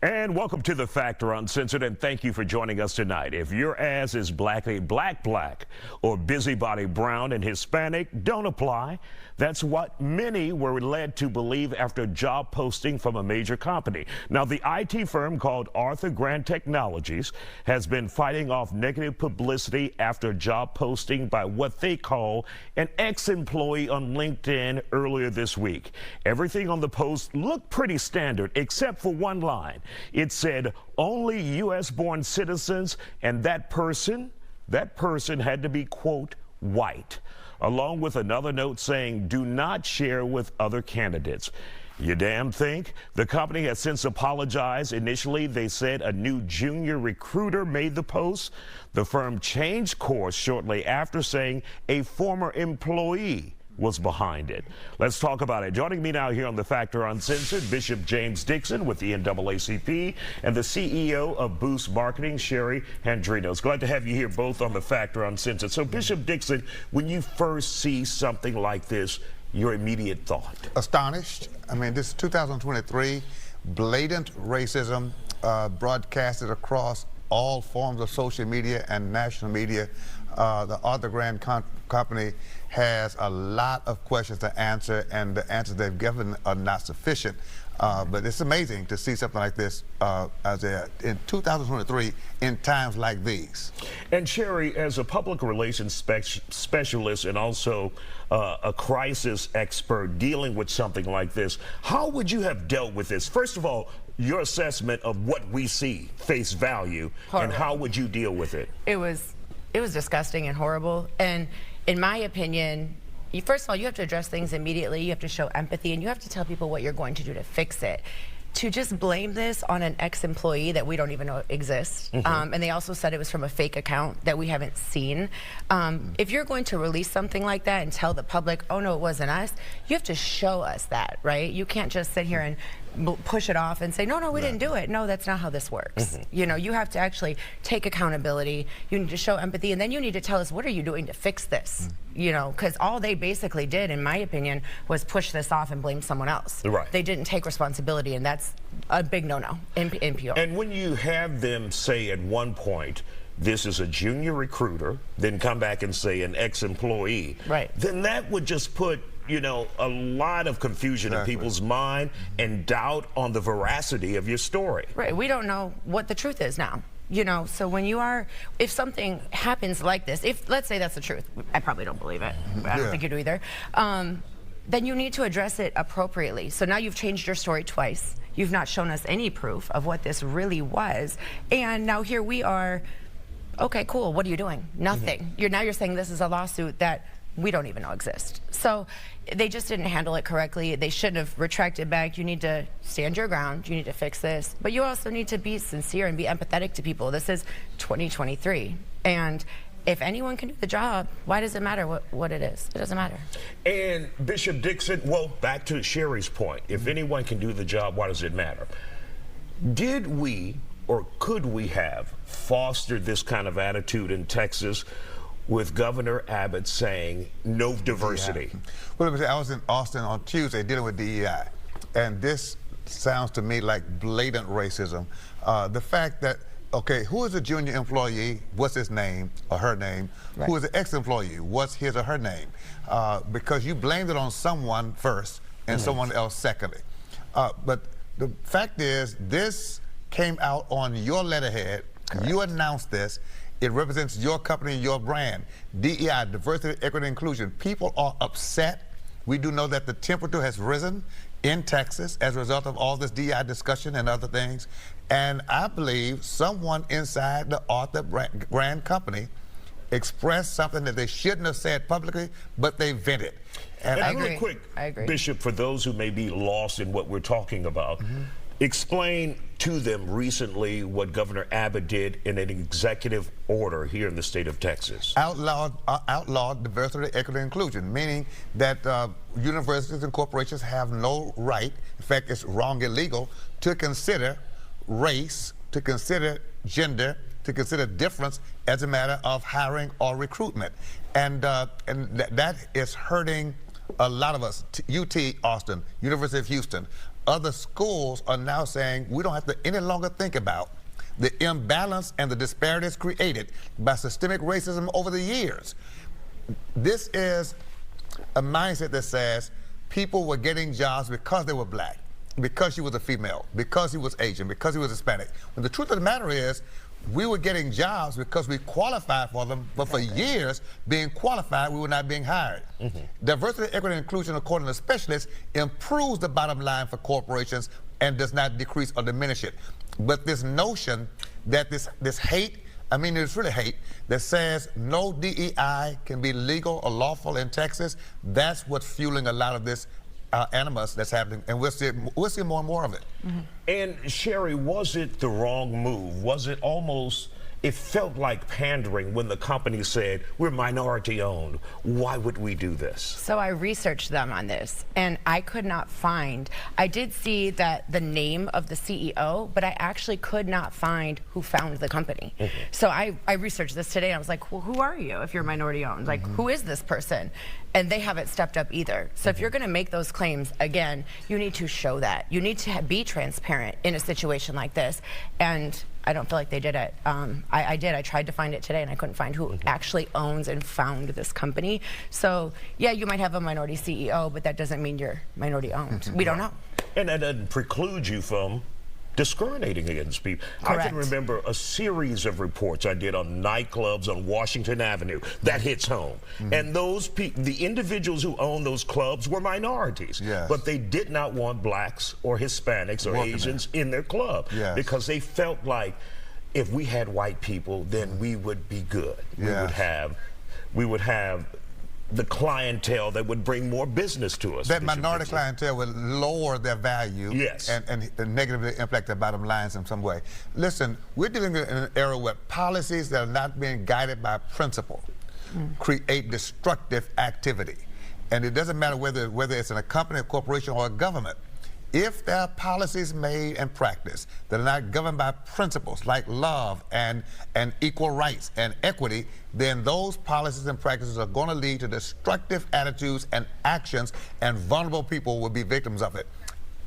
And welcome to The Factor Uncensored, and thank you for joining us tonight. If your ass is black, or busybody brown and Hispanic, don't apply. That's what many were led to believe after a job posting from a major company. Now, the IT firm called Arthur Grant Technologies has been fighting off negative publicity after a job posting by what they call an ex-employee on LinkedIn earlier this week. Everything on the post looked pretty standard, except for one line. It said only U.S.-born citizens, and that person had to be, quote, white, along with another note saying do not share with other candidates. You damn think? The company has since apologized. Initially, they said a new junior recruiter made the post. The firm changed course shortly after, saying a former employee was behind it. Let's talk about it. Joining me now here on The Factor Uncensored, Bishop James Dixon with the NAACP and the CEO of Boost Marketing, Sherry Handrinos. Glad to have you here both on The Factor Uncensored. So Bishop Dixon, when you first see something like this, your immediate thought? Astonished. I mean, this is 2023, blatant racism broadcasted across all forms of social media and national media. The Arthur Grant Company has a lot of questions to answer, and the answers they've given are not sufficient. But it's amazing to see something like this in 2023 in times like these. And Sherry, as a public relations specialist and also a crisis expert dealing with something like this, how would you have dealt with this? First of all, your assessment of what we see, face value, and how would you deal with it? It was disgusting and horrible. And in my opinion, first of all, you have to address things immediately. You have to show empathy, and you have to tell people what you're going to do to fix it. To just blame this on an ex-employee that we don't even know exists, and they also said it was from a fake account that we haven't seen. If you're going to release something like that and tell the public, oh no, it wasn't us, you have to show us that, right? You can't just sit here and push it off and say, no, we didn't do it. No, that's not how this works. You know, you have to actually take accountability. You need to show empathy, and then you need to tell us, what are you doing to fix this? You know, because all they basically did, in my opinion, was push this off and blame someone else. Right. They didn't take responsibility, and that's a big no-no in PR. And when you have them say at one point, this is a junior recruiter, then come back and say an ex-employee, right, then that would just put, you know, a lot of confusion in people's mind and doubt on the veracity of your story. Right. We don't know what the truth is now. You know, so when you are, if something happens like this, if let's say that's the truth, I probably don't believe it, I don't think you do either, then you need to address it appropriately. So now you've changed your story twice. You've not shown us any proof of what this really was. And now here we are, okay, cool, what are you doing? Nothing. Now you're saying this is a lawsuit that we don't even know exists. So they just didn't handle it correctly. They shouldn't have retracted back. You need to stand your ground. You need to fix this. But you also need to be sincere and be empathetic to people. This is 2023. And if anyone can do the job, why does it matter what it is? It doesn't matter. And Bishop Dixon, well, back to Sherry's point, if anyone can do the job, why does it matter? Did we or could we have fostered this kind of attitude in Texas with Governor Abbott saying no diversity? Well, I was in Austin on Tuesday dealing with DEI, and this sounds to me like blatant racism. The fact that, okay, who is a junior employee? What's his name or her name? Right. Who is an ex-employee? What's his or her name? Because you blamed it on someone first and someone else secondly. But the fact is, this came out on your letterhead. Correct. You announced this. It represents your company, your brand. DEI, diversity, equity, inclusion. People are upset. We do know that the temperature has risen in Texas as a result of all this DEI discussion and other things. And I believe someone inside the Arthur Grant Company expressed something that they shouldn't have said publicly, but they vented. And really quick, Bishop, for those who may be lost in what we're talking about, explain to them recently what Governor Abbott did in an executive order here in the state of Texas. Outlawed diversity, equity, inclusion, meaning that universities and corporations have no right, in fact, it's wrong, illegal, to consider race, to consider gender, to consider difference as a matter of hiring or recruitment. And that is hurting a lot of us. UT Austin, University of Houston, other schools are now saying we don't have to any longer think about the imbalance and the disparities created by systemic racism over the years. This is a mindset that says people were getting jobs because they were black, because she was a female, because he was Asian, because he was Hispanic. When the truth of the matter is, we were getting jobs because we qualified for them, but for years, being qualified, we were not being hired. Diversity, equity, and inclusion, according to specialists, improves the bottom line for corporations and does not decrease or diminish it. But this notion that this hate, I mean, it's really hate, that says no DEI can be legal or lawful in Texas, that's what's fueling a lot of this animus that's happening, and we'll see more and more of it. And Sherry, was it the wrong move? Was it almost, it felt like pandering when the company said, we're minority owned, why would we do this? So I researched them on this, and I could not find, I did see that the name of the CEO, but I actually could not find who founded the company. So I researched this today, and I was like, well, who are you if you're minority owned? Like, who is this person? And they haven't stepped up either. So if you're gonna make those claims, again, you need to show that. You need to be transparent in a situation like this. And I don't feel like they did it. I did, I tried to find it today and I couldn't find who actually owns and found this company. So yeah, you might have a minority CEO, but that doesn't mean you're minority owned. We don't know. And that doesn't preclude you from discriminating against people. Correct. I can remember a series of reports I did on nightclubs on Washington Avenue. That hits home. And those people, the individuals who own those clubs were minorities, but they did not want blacks or Hispanics or Asians in their club because they felt like if we had white people, then we would be good. We would have the clientele that would bring more business to us. That minority clientele would lower their value and negatively impact their bottom lines in some way. Listen, we're dealing in an era where policies that are not being guided by principle create destructive activity. And it doesn't matter whether it's in a company, a corporation, or a government. If there are policies made and practiced that are not governed by principles like love and equal rights and equity, then those policies and practices are going to lead to destructive attitudes and actions, and vulnerable people will be victims of it.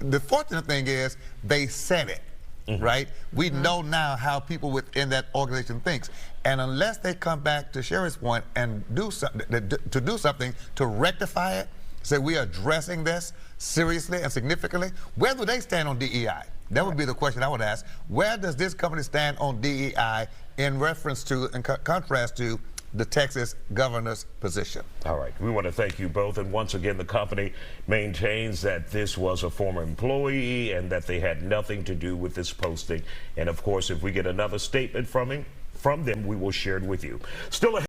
The fortunate thing is they said it, right? We know now how people within that organization thinks. And unless they come back to Sherry's point and do something to rectify it, say we are addressing this seriously and significantly, where do they stand on DEI? That would be the question I would ask. Where does this company stand on DEI in reference to, in contrast to, the Texas governor's position? All right, we want to thank you both. And once again, the company maintains that this was a former employee and that they had nothing to do with this posting. And of course, if we get another statement from them, we will share it with you. Still ahead.